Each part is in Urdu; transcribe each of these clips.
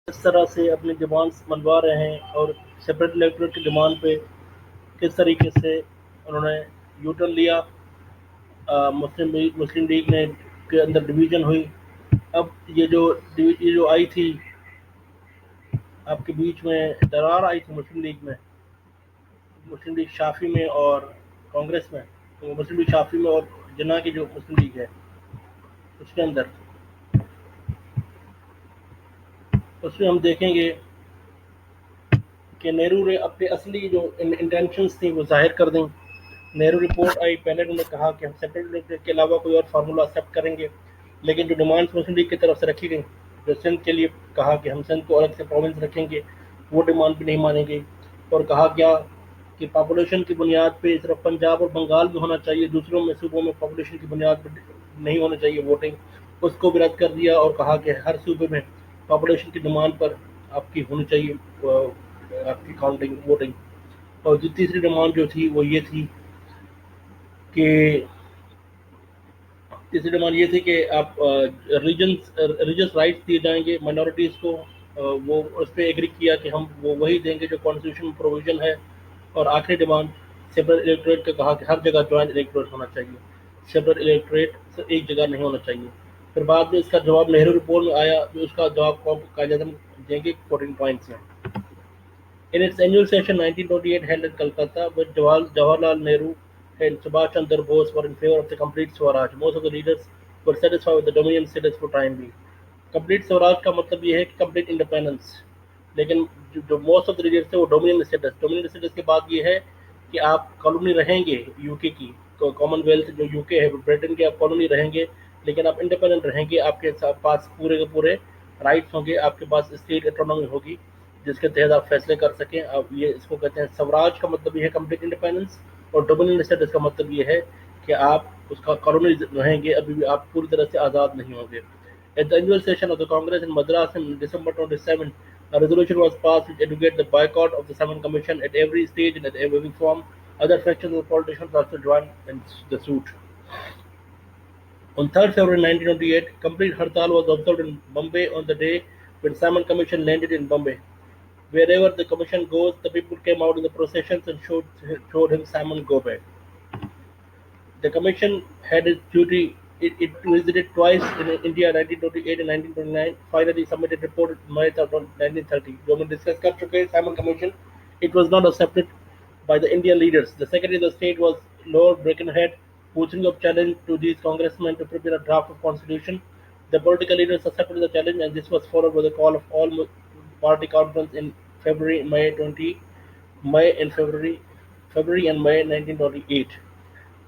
کس طرح سے اپنی ڈیمانڈس منوا رہے ہیں اور سپریٹ الیکٹریٹ کی ڈیمانڈ پہ کس طریقے سے انہوں نے یو ٹرن لیا. مسلم لیگ نے کے اندر ڈویژن ہوئی. اب یہ جو آئی تھی آپ کے بیچ میں درار آئی تھی مسلم لیگ شافی میں اور کانگریس میں. تو مسلم لیگ شافی میں اور جناح کی جو مسلم لیگ ہے اس کے اندر اس میں ہم دیکھیں گے کہ نہرو نے اپنے اصلی جو انٹینشنز تھیں وہ ظاہر کر دیں. نہرو رپورٹ آئی، پہلے انہوں نے کہا کہ ہم سیپریٹ الیکٹریٹ کے علاوہ کوئی اور فارمولہ ایکسیپٹ کریں گے، لیکن جو ڈیمانڈس مسلم لیگ کی طرف سے رکھی گئیں، جو سندھ کے لیے کہا کہ ہم سندھ کو الگ سے پروونس رکھیں گے، وہ ڈیمانڈ بھی نہیں مانی گئی. اور کہا گیا کہ پاپولیشن کی بنیاد پہ صرف پنجاب اور بنگال میں ہونا چاہیے، دوسروں میں صوبوں میں پاپولیشن کی بنیاد پہ نہیں ہونا چاہیے ووٹنگ. اس کو بھی رد کر دیا اور کہا کہ ہر صوبے میں پاپولیشن کی ڈیمانڈ پر آپ کی ہونی چاہیے آپ کی کاؤنٹنگ ووٹنگ. اور جو تیسری ڈیمانڈ جو تھی وہ یہ تھی کہ تیسری ڈیمانڈ یہ تھی کہ آپ ریلیجس رائٹس دیے جائیں گے مائنورٹیز کو. وہ اس پہ ایگری کیا کہ ہم وہ وہی دیں گے جو کانسٹیٹیوشن پروویژن ہے. اور آخری ڈیمانڈ سیپریٹ الیکٹریٹ کا کہا کہ ہر جگہ جوائنٹ الیکٹریٹ ہونا چاہیے، سیپریٹ الیکٹریٹ ایک جگہ نہیں ہونا چاہیے. پھر بعد میں اس کا جواب نہرو رپورٹ میں آیا، جو اس کا جواب کو قائد اعظم دیں گے 14 points میں. In its annual session 1928 held in Calcutta, where Jawaharlal Nehru and Subhash Chandra Bose were in favor of the complete Swaraj, most of the leaders were satisfied with the dominion status for time being. Complete Swaraj کا مطلب یہ ہے کہ complete independence، لیکن جو موسٹ آف the لیڈرس تھے وہ ڈومینین اسٹیٹس کے بعد یہ ہے کہ آپ کالونی رہیں گے یو کے کی، کامن ویلتھ جو یو کے ہے برٹن کے، آپ کالونی رہیں گے لیکن آپ انڈیپینڈنٹ رہیں گے. آپ کے پاس پورے کے پورے رائٹس ہوں گے، آپ کے پاس اسٹیٹ اٹانومی ہوگی جس کے تحت آپ فیصلے کر سکیں. اب یہ اس کو کہتے ہیں سوراج کا مطلب یہ ہے کمپلیٹ انڈیپینڈنس، اور ڈومینین اسٹیٹس کا مطلب یہ ہے کہ آپ اس کا کالونی رہیں گے، ابھی بھی آپ پوری طرح سے آزاد نہیں ہوں گے. At the annual session of the Congress in Madras in December 27, a resolution was passed which advocated the boycott of the Simon Commission at every stage and at every form. Other factions of politicians also joined in the suit. On 3rd February 1928, complete hartal was observed in Bombay on the day when Simon Commission landed in Bombay. Wherever the commission goes, the people came out in the processions and showed him Simon go back. The commission had its duty. It visited twice in India 1928 and 1929. Finally submitted report in May 1930. جو ہم نے ڈسکس کر چکے Simon Commission. It was not accepted by the Indian leaders. The Secretary of the State was Lord Birkenhead, who threw up challenge to these congressmen to prepare a draft of constitution. The political leaders accepted the challenge, and this was followed by the call of all party conference in February and May 1928.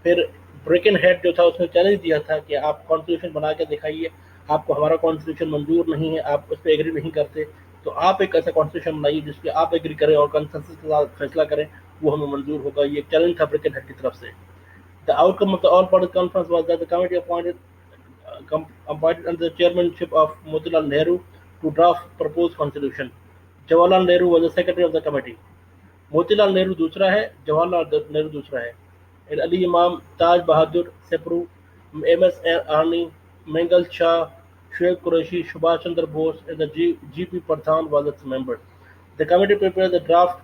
پھر بریکن ہیڈ جو تھا اس نے چیلنج دیا تھا کہ آپ کانسٹیٹیوشن بنا کے دکھائیے، آپ کو ہمارا کانسٹیٹیوشن منظور نہیں ہے، آپ اس پہ ایگری نہیں کرتے، تو آپ ایک ایسا کانسٹیٹیوشن بنائیے جس پہ آپ ایگری کریں اور کنسنسس کے ساتھ فیصلہ کریں، وہ ہمیں منظور ہوگا. یہ ایک چیلنج تھا بریکن ہیڈ کی طرف سے. The outcome of the all-party conference was that the committee appointed under the chairmanship of Motilal Nehru to draft proposed constitution. Jawaharlal Nehru was the secretary of the committee. Motilal Nehru دوسرا ہے، جواہر لال نہرو دوسرا ہے. علی امام، تاج بہادر سپرو، ایم ایس آرنی، مینگل شاہ، شعیب قریشی، سبھاش Chandra Bose and the G.P. Pradhan was its member. The committee prepared the draft.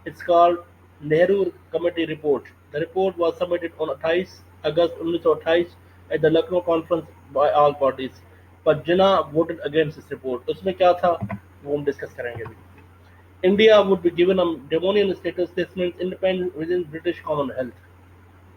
It's called Nehru Committee Report. The report was submitted on 28 August 1928 at the Lucknow conference by all parties. But Jinnah voted against this report. اس میں کیا تھا وہ ہم ڈسکس کریں گے ابھی. India would be given a dominion status. This means independence within British Commonwealth.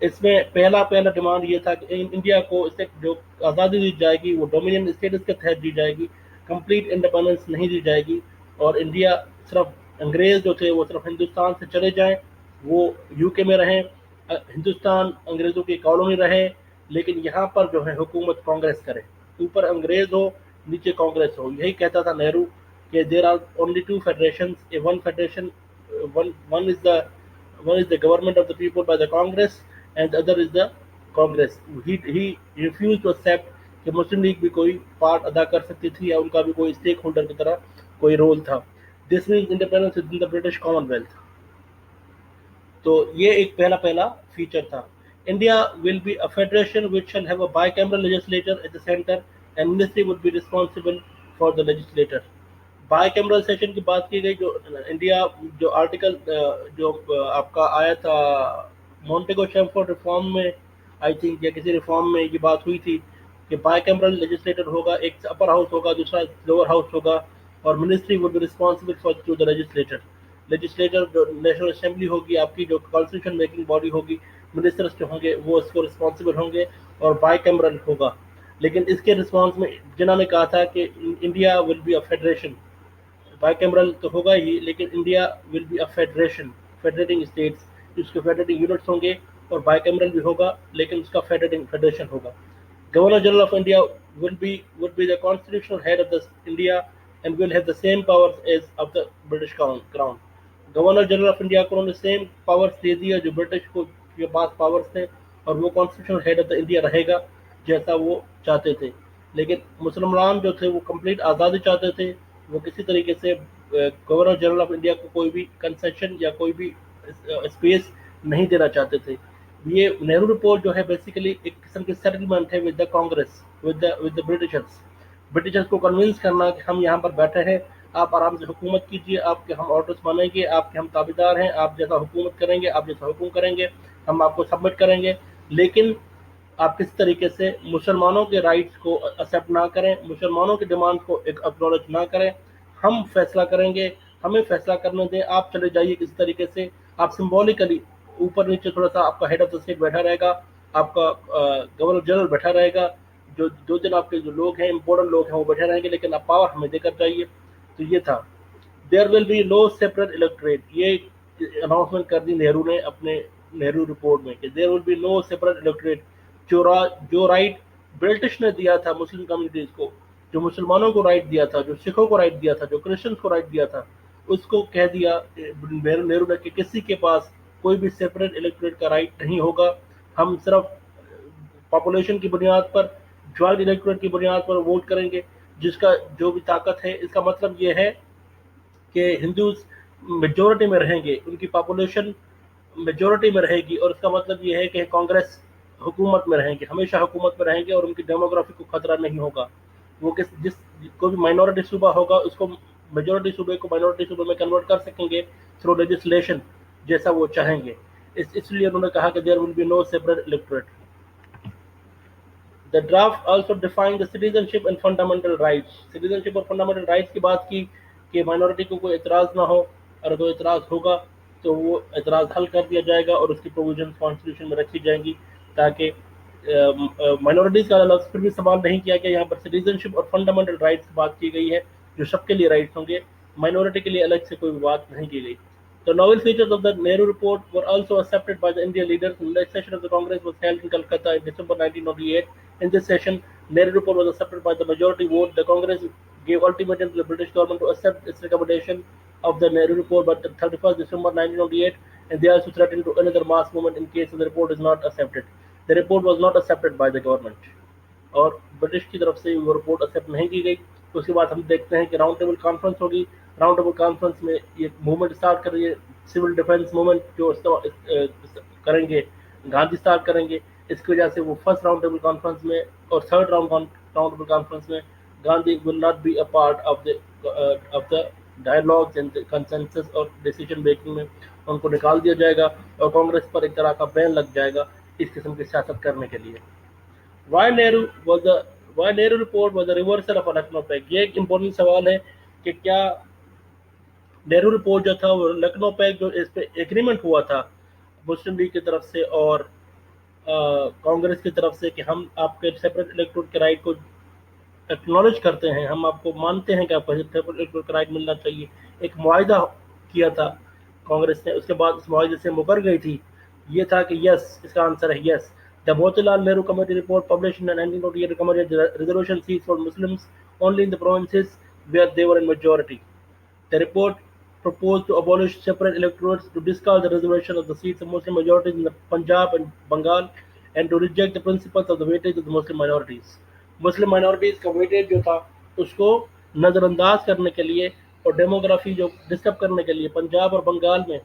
اس میں پہلا ڈیمانڈ یہ تھا کہ انڈیا کو اس سے جو آزادی دی جائے گی وہ ڈومینین اسٹیٹس کے تحت دی جائے گی، کمپلیٹ انڈیپینڈنس نہیں دی جائے گی. اور انڈیا صرف انگریز جو تھے وہ صرف ہندوستان سے چلے جائیں، وہ یو کے میں رہیں، ہندوستان انگریزوں کی کالونی رہے، لیکن یہاں پر جو ہے حکومت کانگریس کرے، اوپر انگریز ہو نیچے کانگریس ہو. یہی کہتا تھا نہرو کہ there are only two federations, one federation one is the government of the people by the Congress and the other is the Congress. He refused to accept کہ مسلم لیگ بھی کوئی پارٹ ادا کر سکتی تھی یا ان کا بھی کوئی اسٹیک ہولڈر کی طرح کوئی رول تھا. This means independence within the British Commonwealth. تو یہ ایک پہلا فیچر تھا. India will be a federation which shall have a bicameral legislature at the center and ministry would be responsible for the legislature. By cameral session کی بات کی گئی، جو انڈیا جو آرٹیکل جو آپ کا آیا تھا مونٹیگو شیمفورڈ ریفارم میں، آئی تھنک یا کسی ریفارم میں یہ بات ہوئی تھی کہ بائی کیمرل لیجسلیٹر ہوگا، ایک اپر ہاؤس ہوگا، دوسرا لوور ہاؤس ہوگا، اور ministry will be responsible for to the legislature جو نیشنل اسمبلی ہوگی آپ کی، جو کانسٹیٹیوشن میکنگ باڈی ہوگی، منسٹرس جو ہوں گے وہ اس کو رسپانسبل ہوں گے، اور بائی کیمرل ہوگا۔ لیکن اس کے رسپانس میں جنہوں نے کہا تھا کہ India will be a federation, bicameral تو ہوگا ہی لیکن India will be a federation, federating states, اس کے فیڈریٹنگ یونٹس ہوں گے، اور بائی کیمرل بھی ہوگا لیکن اس کا فیڈریشن ہوگا۔ Governor General of India will be the constitutional head of the India and will have the same powers as of the British Crown. Governor general of India کو انہوں نے سیم پاورز دے دیا جو برٹش کو کے پاس پاورز تھے، اور وہ constitutional head of the India رہے گا جیسا وہ چاہتے تھے۔ لیکن مسلمان جو تھے وہ کمپلیٹ آزادی چاہتے تھے، وہ کسی طریقے سے گورنر جنرل آف انڈیا کو کوئی بھی کنسیشن یا کوئی بھی اسپیس نہیں دینا چاہتے تھے۔ یہ نہرو رپورٹ جو ہے بیسیکلی ایک قسم کی سیٹلمنٹ ہے with the Congress, with the Britishers کو کنونس کرنا کہ ہم یہاں پر بیٹھے ہیں، آپ آرام سے حکومت کیجیے، آپ کے ہم آرڈرس مانیں گے، آپ کے ہم تابعدار ہیں، آپ جیسا حکومت کریں گے، آپ جیسا حکم کریں گے ہم آپ کو سبمٹ کریں گے، لیکن آپ کس طریقے سے مسلمانوں کے رائٹس کو ایکسیپٹ نہ کریں، مسلمانوں کی ڈیمانڈ کو اکنالج نہ کریں، ہم فیصلہ کریں گے، ہمیں فیصلہ کرنے دیں، آپ چلے جائیے کس طریقے سے، آپ سمبولکلی اوپر نیچے تھوڑا سا آپ کا ہیڈ آف دا اسٹیٹ بیٹھا رہے گا، آپ کا گورنر جنرل بیٹھا رہے گا، جو دو تین آپ کے جو لوگ ہیں امپورٹنٹ لوگ ہیں وہ بیٹھے رہیں گے، لیکن آپ پاور ہمیں دے کر جائیے۔ تو یہ تھا there will be no separate electorate, یہ اناؤنسمنٹ کر دی نہرو نے اپنے نہرو رپورٹ میں کہ there will be no separate electorate, جو رائٹ برٹش نے دیا تھا مسلم کمیونٹیز کو، جو مسلمانوں کو رائٹ دیا تھا، جو سکھوں کو رائٹ دیا تھا، جو کرسچنس کو رائٹ دیا تھا، اس کو کہہ دیا نہرو نے کہ کسی کے پاس کوئی بھی سیپریٹ الیکٹوریٹ کا رائٹ نہیں ہوگا، ہم صرف پاپولیشن کی بنیاد پر، جوائنٹ الیکٹوریٹ کی بنیاد پر ووٹ کریں گے، جس کا جو بھی طاقت ہے۔ اس کا مطلب یہ ہے کہ ہندوز میجورٹی میں رہیں گے، ان کی پاپولیشن میجورٹی میں رہے گی، اور اس کا مطلب یہ ہے کہ کانگریس حکومت میں رہیں گے، ہمیشہ حکومت میں رہیں گے، اور ان کی ڈیموگرافی کو خطرہ نہیں ہوگا۔ وہ جس کوئی بھی مائنورٹی صوبہ ہوگا اس کو میجورٹی صوبے کو مائنورٹی صوبے میں کنورٹ کر سکیں گے تھرو لیجسلیشن جیسا وہ چاہیں گے۔ اس لیے انہوں نے کہا کہ there will be no separate electorate. The draft also defined the citizenship and fundamental rights. Citizenship اور fundamental rights کی بات کی کہ مائنورٹی کو کوئی اعتراض نہ ہو، اور کوئی اعتراض ہوگا تو وہ اعتراض حل کر دیا جائے گا، اور اس کی پروویژن کانسٹیٹیوشن میں رکھی جائیں گی، تاکہ مائنورٹیز کا لفظ پھر بھی استعمال نہیں کیا گیا، یہاں پر سٹیزنشپ اور فنڈامنٹل رائٹس کی بات کی گئی ہے جو سب کے لیے رائٹس ہوں گے، مائنورٹی کے لیے الگ سے کوئی بات نہیں کی گئی۔ The novel features of the Nehru Report were also accepted by the Indian leaders. The next session of the Congress was held in Calcutta in December 1998. In this session, Nehru Report was accepted by the majority vote. The Congress gave ultimatum to the British government to accept its recommendation of the Nehru Report by the 31st December 1998, and they also threatened to another mass movement in case the report is not accepted. The report was not accepted by the government. اور برٹش کی طرف سے وہ رپورٹ ایکسیپٹ نہیں کی گئی۔ اس کے بعد ہم دیکھتے ہیں کہ راؤنڈ ٹیبل کانفرنس ہوگی، راؤنڈ ٹیبل کانفرنس میں یہ موومنٹ اسٹارٹ کر رہی ہے، سول ڈیفینس موومنٹ جو کریں گے گاندھی اسٹارٹ کریں گے، اس کی وجہ سے وہ فرسٹ راؤنڈ ٹیبل کانفرنس میں اور تھرڈ راؤنڈ ٹیبل کانفرنس میں Gandhi will not be a part of the dialogues and consensus اور ڈیسیجن میکنگ میں ان کو نکال دیا جائے گا، اور کانگریس پر ایک طرح کا بین لگ جائے گا اس قسم کی سیاست کرنے کے لیے۔ Why Nehru report was a reversal of a Lucknow Pact؟ یہ ایک امپورٹنٹ سوال ہے کہ کیا نہرو رپورٹ جو تھا وہ لکھنؤ پیکٹ جو اس پہ ایگریمنٹ ہوا تھا مسلم لیگ کی طرف سے اور کانگریس کی طرف سے کہ ہم آپ کے سیپریٹ الیکٹوریٹ کے رائٹ کو ایکنالج کرتے ہیں، ہم آپ کو مانتے ہیں کہ آپ کو سیپریٹ الیکٹوریٹ کا رائٹ ملنا چاہیے، ایک معاہدہ کیا تھا کانگریس نے، اس کے بعد اس معاہدے سے مکر گئی تھی، یہ تھا کہ یس، اس کا آنسر ہے یس۔ The Motilal Nehru Committee report published in 1928 recommended reservation seats for Muslims only in the provinces where they were in majority. The report proposed to abolish separate electorates, to discard the reservation of the seats of Muslim majorities in the Punjab and Bengal, and to reject the principles of the weightage of the Muslim minorities. Muslim minorities کا ویٹیج جو تھا اس کو نظر انداز کرنے کے لیے اور ڈیموگرافی جو ڈسٹرب کرنے کے لیے پنجاب اور بنگال میں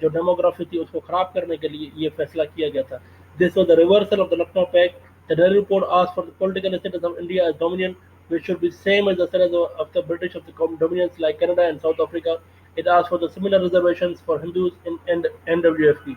جو ڈیموگرافی تھی اس کو خراب کرنے کے لیے یہ فیصلہ کیا گیا تھا۔ This was the reversal of the Lucknow Pact. The Nehru report asked for the political status of India as Dominion which should be same as the status of the British of the dominions like Canada and South Africa. It asked for the similar reservations for Hindus in NWFP.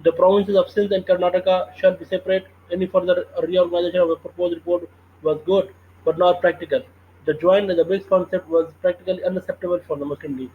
The provinces of Sindh and Karnataka shall be separate. Any further reorganization of a proposed report was good, but not practical. The joint as a big concept was practically unacceptable for the Muslim League.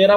13